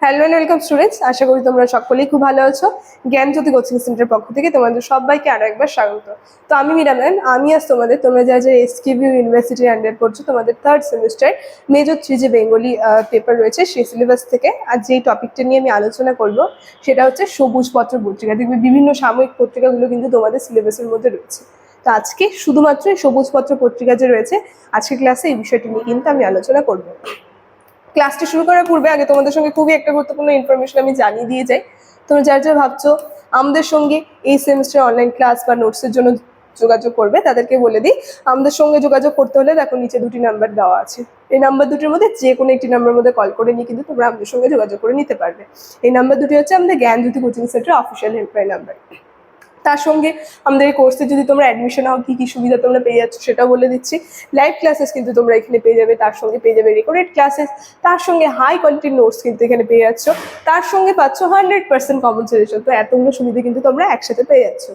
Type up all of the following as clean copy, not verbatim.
Hello and welcome students, আশা করি তোমরা সকলেই খুব ভালো আছো। জ্ঞানজ্যোতি কোচিং সেন্টারের পক্ষ থেকে তোমাদের সবাইকে আরো একবার স্বাগত। তো আমি মীরা ম্যাম, আমি আজ তোমরা যারা এসকেভিউ ইউনিভার্সিটির আন্ডার পড়ছো, তোমাদের থার্ড সেমিস্টার মেজর 3 যে বেঙ্গলি পেপার রয়েছে সেই সিলেবাস থেকে আর যেই টপিকটা নিয়ে আমি আলোচনা করব সেটা হচ্ছে সবুজপত্র পত্রিকা। দেখবে বিভিন্ন সাময়িক পত্রিকাগুলো কিন্তু তোমাদের সিলেবাসের মধ্যে রয়েছে। তো আজকে শুধুমাত্র এই সবুজপত্র পত্রিকা যে রয়েছে, আজকের ক্লাসে এই বিষয়টি নিয়ে কিন্তু আমি আলোচনা করব। ক্লাসটি শুরু করার পূর্বে আগে তোমাদের সঙ্গে খুবই একটা গুরুত্বপূর্ণ ইনফরমেশন আমি জানিয়ে দিয়ে যাই। তোমরা যারা ভাবছো আমাদের সঙ্গে এই সেমিস্টার অনলাইন ক্লাস বা নোটসের জন্য যোগাযোগ করবে, তাদেরকে বলে দিই আমাদের সঙ্গে যোগাযোগ করতে হলে দেখো নিচে দুটি নাম্বার দেওয়া আছে। এই নাম্বার দুটির মধ্যে যে কোনো একটি নাম্বারের মধ্যে কল করে নিয়ে কিন্তু তোমরা আমাদের সঙ্গে যোগাযোগ করে নিতে পারবে। এই নাম্বার দুটি হচ্ছে আমাদের Gyanjyoti coaching centre official helpline number. তার সঙ্গে আমাদের এই কোর্সে যদি তোমরা অ্যাডমিশন হও কী কী সুবিধা তোমরা পেয়ে যাচ্ছ সেটাও বলে দিচ্ছি। লাইভ ক্লাসেস কিন্তু তোমরা এখানে পেয়ে যাবে, তার সঙ্গে পেয়ে যাবে রেকর্ডেড ক্লাসেস, তার সঙ্গে হাই কোয়ালিটির নোটস কিন্তু এখানে পেয়ে যাচ্ছ, তার সঙ্গে পাচ্ছ 100% কমন সাজেশন। তো এতগুলো সুবিধা কিন্তু তোমরা একসাথে পেয়ে যাচ্ছ।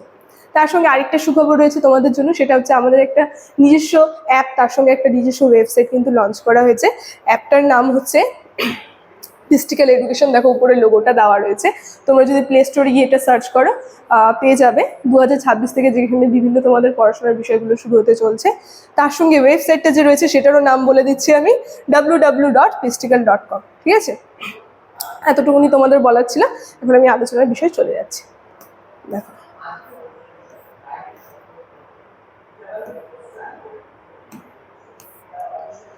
তার সঙ্গে আরেকটা সুখবর রয়েছে তোমাদের জন্য, সেটা হচ্ছে আমাদের একটা নিজস্ব অ্যাপ, তার সঙ্গে একটা নিজস্ব ওয়েবসাইট কিন্তু লঞ্চ করা হয়েছে। অ্যাপটার নাম হচ্ছে পিস্টিক্যাল এডুকেশন। দেখো উপরে লোগোটা দেওয়া রয়েছে, তোমরা যদি প্লে স্টোরে গিয়ে এটা সার্চ করো পেয়ে যাবে। 2026 থেকে যেখানে বিভিন্ন তোমাদের পড়াশোনার বিষয়গুলো শুরু হতে চলছে। তার সঙ্গে ওয়েবসাইটটা যে রয়েছে সেটারও নাম বলে দিচ্ছি আমি, www.pistical.com। ঠিক আছে, এতটুকুনি তোমাদের বলার ছিল। এখন আমি আলোচনার বিষয়ে চলে যাচ্ছি। দেখো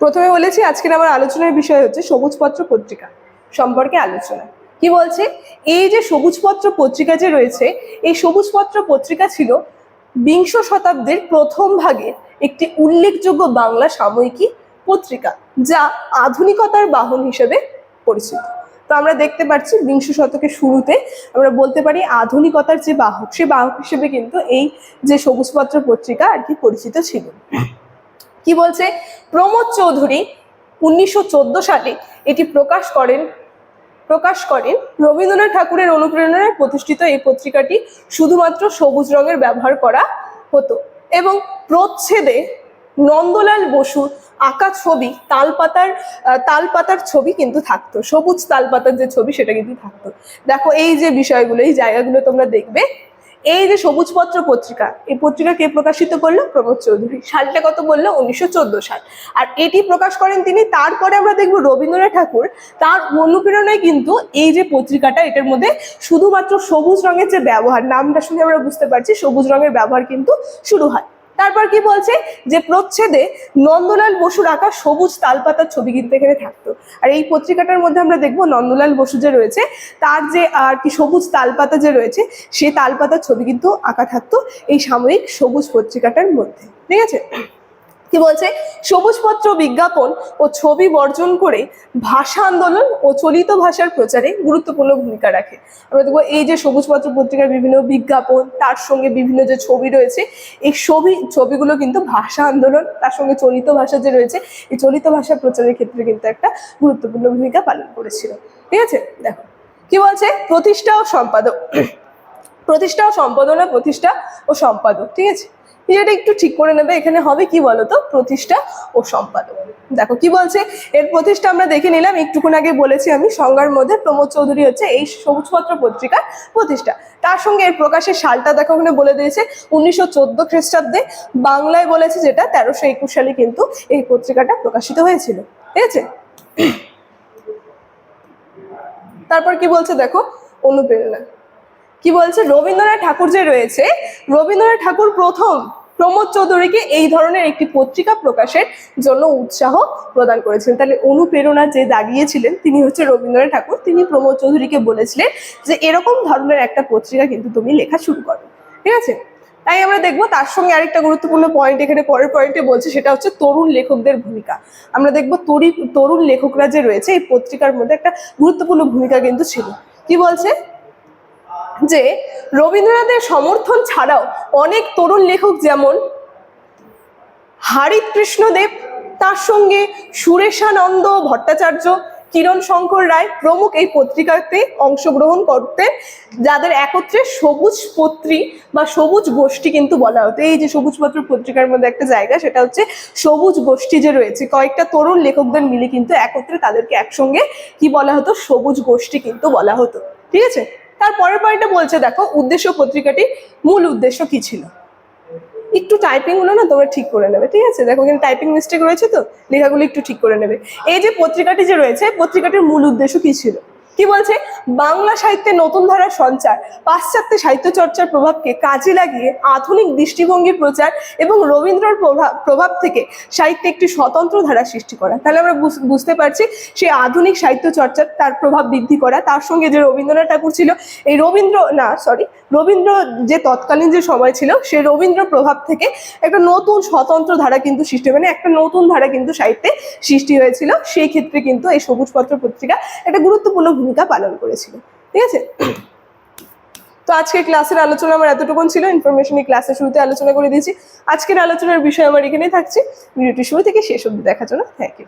প্রথমে বলেছি আজকের আমার আলোচনার বিষয় হচ্ছে সবুজপত্র পত্রিকা সম্পর্কে আলোচনা। কি বলছে, এই যে সবুজপত্র পত্রিকা যে রয়েছে, এই সবুজপত্র পত্রিকা ছিল বিংশ শতাব্দীর প্রথম ভাগে একটি উল্লেখযোগ্য বাংলা সাময়িকী পত্রিকা, যা আধুনিকতার বাহন হিসেবে পরিচিত। তো আমরা দেখতে পাচ্ছি বিংশ শতকের শুরুতে আমরা বলতে পারি আধুনিকতার যে বাহক, সে বাহক হিসেবে কিন্তু এই যে সবুজপত্র পত্রিকা আর কি পরিচিত ছিল। কি বলছে, প্রমোদ চৌধুরী 1914 সালে এটি প্রকাশ করেন রবীন্দ্রনাথ ঠাকুরের অনুপ্রেরণায় প্রতিষ্ঠিত এই পত্রিকাটি শুধুমাত্র সবুজ রঙের ব্যবহার করা হতো এবং প্রচ্ছেদে নন্দলাল বসুর আঁকা ছবি তালপাতার ছবি কিন্তু থাকতো। সবুজ তালপাতার যে ছবি সেটা কিন্তু থাকতো। দেখো এই যে বিষয়গুলো, এই জায়গাগুলো তোমরা দেখবে। এই যে সবুজপত্র পত্রিকা, এই পত্রিকা কে প্রকাশিত করলো? প্রমোদ চৌধুরী। সালটা কত বললো? 1914 সাল। আর এটি প্রকাশ করেন তিনি। তারপরে আমরা দেখবো রবীন্দ্রনাথ ঠাকুর তার অনুপ্রেরণায় কিন্তু এই যে পত্রিকাটা, এটার মধ্যে শুধুমাত্র সবুজ রঙের যে ব্যবহার, নামটা শুনে আমরা বুঝতে পারছি সবুজ রঙের ব্যবহার কিন্তু শুরু হয়। তারপর কি বলছে, যে প্রচ্ছেদে নন্দলাল বসুর আঁকা সবুজ তালপাতার ছবি কিন্তু এখানে থাকতো। আর এই পত্রিকাটার মধ্যে আমরা দেখবো নন্দলাল বসু যে রয়েছে তার যে আর কি সবুজ তালপাতা যে রয়েছে সেই তালপাতার ছবি কিন্তু আঁকা থাকতো এই সাময়িক সবুজ পত্রিকাটার মধ্যে। ঠিক আছে, কি বলছে, সবুজপত্র বিজ্ঞাপন ও ছবি বর্জন করে ভাষা আন্দোলন ও চলিত ভাষার প্রচারে গুরুত্বপূর্ণ ভূমিকা রাখে। আমরা দেখবো এই যে সবুজপত্র পত্রিকার বিভিন্ন বিজ্ঞাপন, তার সঙ্গে বিভিন্ন যে ছবি রয়েছে, এই ছবিগুলো কিন্তু ভাষা আন্দোলন, তার সঙ্গে চলিত ভাষা যে রয়েছে এই চলিত ভাষা প্রচারের ক্ষেত্রে কিন্তু একটা গুরুত্বপূর্ণ ভূমিকা পালন করেছিল। ঠিক আছে, দেখো কি বলছে, প্রতিষ্ঠা ও সম্পাদক। ঠিক আছে, এটা একটু ঠিক করে নেবে। এখানে হবে কি বলতো, প্রতিষ্ঠা ও সম্পাদক। দেখো কি বলছে, এর প্রতিষ্ঠা আমরা দেখে নিলাম, একটুক্ষণ আগে বলেছি আমি সংজ্ঞার মধ্যে প্রমোদ চৌধুরী হচ্ছে এই সবুজপত্র পত্রিকার প্রতিষ্ঠা। তার সঙ্গে এর প্রকাশের সালটা দেখো ওখানে বলে দিয়েছে 1914 খ্রিস্টাব্দে। বাংলায় বলেছে যেটা 1321 সালে কিন্তু এই পত্রিকাটা প্রকাশিত হয়েছিল। ঠিক আছে, তারপর কি বলছে দেখো, অনুপ্রেরণা। কি বলছে, রবীন্দ্রনাথ ঠাকুর যে রয়েছে, রবীন্দ্রনাথ ঠাকুর প্রথম প্রমোদ চৌধুরীকে এই ধরনের একটি পত্রিকা প্রকাশের জন্য উৎসাহ প্রদান করেছিলেন। তাহলে অনুপ্রেরণা যে দাঁড়িয়েছিলেন তিনি হচ্ছে রবীন্দ্রনাথ ঠাকুর। তিনি প্রমোদ চৌধুরীকে বলেছিলেন যে এরকম ধরনের একটা পত্রিকা কিন্তু তুমি লেখা শুরু করো। ঠিক আছে, তাই আমরা দেখবো তার সঙ্গে আরেকটা গুরুত্বপূর্ণ পয়েন্ট এখানে পরের পয়েন্টে বলছে, সেটা হচ্ছে তরুণ লেখকদের ভূমিকা। আমরা দেখবো তরুণ লেখকরা যে রয়েছে এই পত্রিকার মধ্যে একটা গুরুত্বপূর্ণ ভূমিকা কিন্তু ছিল। কি বলছে, যে রবীন্দ্রনাথের সমর্থন ছাড়াও অনেক তরুণ লেখক যেমন হারিত কৃষ্ণদেব, তার সঙ্গে সুরেশানন্দ ভট্টাচার্য কিরণ শঙ্কর রায় প্রমুখ এই পত্রিকাতে অংশগ্রহণ করতেন, যাদের একত্রে সবুজ পত্রী বা সবুজ গোষ্ঠী কিন্তু বলা হতো। এই যে সবুজ পত্র পত্রিকার মধ্যে একটা জায়গা, সেটা হচ্ছে সবুজ গোষ্ঠী যে রয়েছে, কয়েকটা তরুণ লেখকদের মিলে কিন্তু একত্রে তাদেরকে একসঙ্গে কি বলা হতো, সবুজ গোষ্ঠী কিন্তু বলা হতো। ঠিক আছে, তার পরের পয়েন্টটা বলছে দেখো, উদ্দেশ্য পত্রিকাটি মূল উদ্দেশ্য কি ছিল। একটু টাইপিং গুলো না তোমরা ঠিক করে নেবে, ঠিক আছে, দেখো এখানে টাইপিং মিস্টেক রয়েছে, তো লেখাগুলো একটু ঠিক করে নেবে। এই যে পত্রিকাটি যে রয়েছে, পত্রিকাটির মূল উদ্দেশ্য কি ছিল, কি বলছে, বাংলা সাহিত্যে নতুন ধারার সঞ্চার, পাশ্চাত্য সাহিত্য চর্চার প্রভাবকে কাজে লাগিয়ে আধুনিক দৃষ্টিভঙ্গির প্রচার এবং রবীন্দ্রর প্রভাব থেকে সাহিত্যে একটি স্বতন্ত্র ধারা সৃষ্টি করা। তাহলে আমরা বুঝতে পারছি সেই আধুনিক সাহিত্য চর্চার তার প্রভাব বৃদ্ধি করা, তার সঙ্গে যে রবীন্দ্রনাথ ঠাকুর ছিল, এই রবীন্দ্র যে তৎকালীন যে সময় ছিল, সেই রবীন্দ্র প্রভাব থেকে একটা নতুন স্বতন্ত্র ধারা কিন্তু সৃষ্টি, মানে একটা নতুন ধারা কিন্তু সাহিত্যে সৃষ্টি হয়েছিল। সেই ক্ষেত্রে কিন্তু এই সবুজ পত্র পত্রিকা একটা গুরুত্বপূর্ণ ভূমিকা পালন করেছিল। ঠিক আছে, তো আজকের ক্লাসের আলোচনা আমার এতটুকুন ছিল। ইনফরমেশন এই ক্লাসের শুরুতে আলোচনা করে দিয়েছি। আজকের আলোচনার বিষয় আমার এখানেই থাকছে। ভিডিওটি শুরু থেকে শেষ অবধি দেখার জন্য থ্যাংক ইউ।